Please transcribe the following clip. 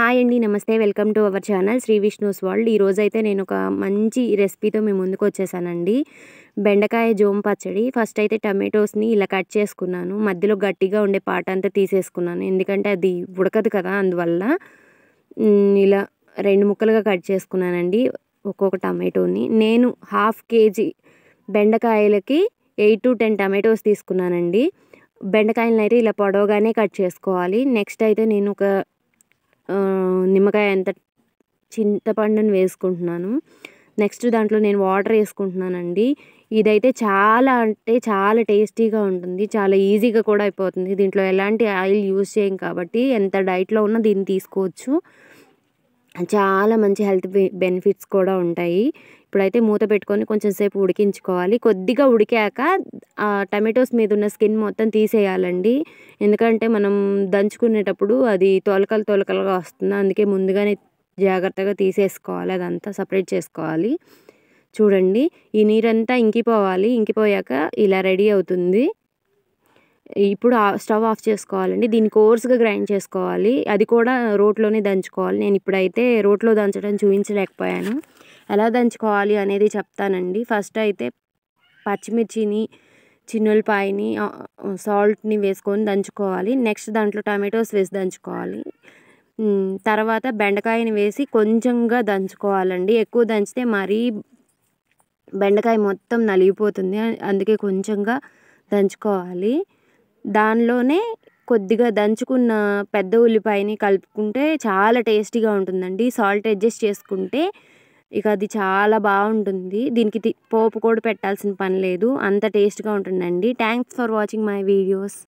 Hi అండి, నమస్తే. Welcome to our channel Shri Vishnu's world. ఈరోజైతే నేను ఒక మంచి రెసిపీతో మీ ముందుకు వచ్చేసానండి. బెండకాయ జోమ్ పచ్చడి. ఫస్ట్ అయితే టమాటోస్ని ఇలా కట్ చేసుకున్నాను. మధ్యలో గట్టిగా ఉండే పార్ట్ అంతా తీసేసుకున్నాను, ఎందుకంటే అది ఉడకదు కదా, అందువల్ల ఇలా 2 ముక్కలుగా కట్ చేసుకున్నానండి ఒక్కొక్క టమాటోని. నేను 1/2 కేజీ బెండకాయలకి 8 to 10 టమాటోస్ తీసుకున్నానండి. బెండకాయలను అయితే ఇలా పొడవుగానే కట్ చేసుకోవాలి. నెక్స్ట్ అయితే నేను ఒక నిమ్మకాయ అంత చింతపండుని వేసుకుంటున్నాను. నెక్స్ట్ దాంట్లో నేను వాటర్ వేసుకుంటున్నానండి. ఇదైతే చాలా అంటే చాలా టేస్టీగా ఉంటుంది, చాలా ఈజీగా కూడా అయిపోతుంది. దీంట్లో ఎలాంటి ఆయిల్ యూజ్ చేయం కాబట్టి ఎంత డైట్లో ఉన్నా దీన్ని తీసుకోవచ్చు. చాలా మంచి హెల్త్ బెనిఫిట్స్ కూడా ఉంటాయి. ఇప్పుడైతే మూత పెట్టుకొని కొంచెం సేపు ఉడికించుకోవాలి. కొద్దిగా ఉడికాక టమాటోస్ మీద ఉన్న స్కిన్ మొత్తం తీసేయాలండి, ఎందుకంటే మనం దంచుకునేటప్పుడు అది తొలకలుగా వస్తుంది. అందుకే ముందుగానే జాగ్రత్తగా తీసేసుకోవాలి, అదంతా సపరేట్ చేసుకోవాలి. చూడండి, ఈ నీరంతా ఇంకిపోవాలి. ఇంకిపోయాక ఇలా రెడీ అవుతుంది. ఇప్పుడు స్టవ్ ఆఫ్ చేసుకోవాలండి. దీన్ని కోర్స్గా గ్రైండ్ చేసుకోవాలి, అది కూడా రోట్లోనే దంచుకోవాలి. నేను ఇప్పుడైతే రోట్లో దంచడం చూపించలేకపోయాను, ఎలా దంచుకోవాలి అనేది చెప్తానండి. ఫస్ట్ అయితే పచ్చిమిర్చిని, చిన్నులపాయని, సాల్ట్ని వేసుకొని దంచుకోవాలి. నెక్స్ట్ దాంట్లో టమాటోస్ వేసి దంచుకోవాలి. తర్వాత బెండకాయని వేసి కొంచెంగా దంచుకోవాలండి. ఎక్కువ దంచితే మరీ బెండకాయ మొత్తం నలిగిపోతుంది, అందుకే కొంచెంగా దంచుకోవాలి. దానిలోనే కొద్దిగా దంచుకున్న పెద్ద ఉల్లిపాయని కలుపుకుంటే చాలా టేస్టీగా ఉంటుందండి. సాల్ట్ అడ్జస్ట్ చేసుకుంటే ఇక అది చాలా బాగుంటుంది. దీనికి పోపు కూడా పెట్టాల్సిన పని లేదు, అంత టేస్ట్గా ఉంటుందండి. Thanks for watching my videos.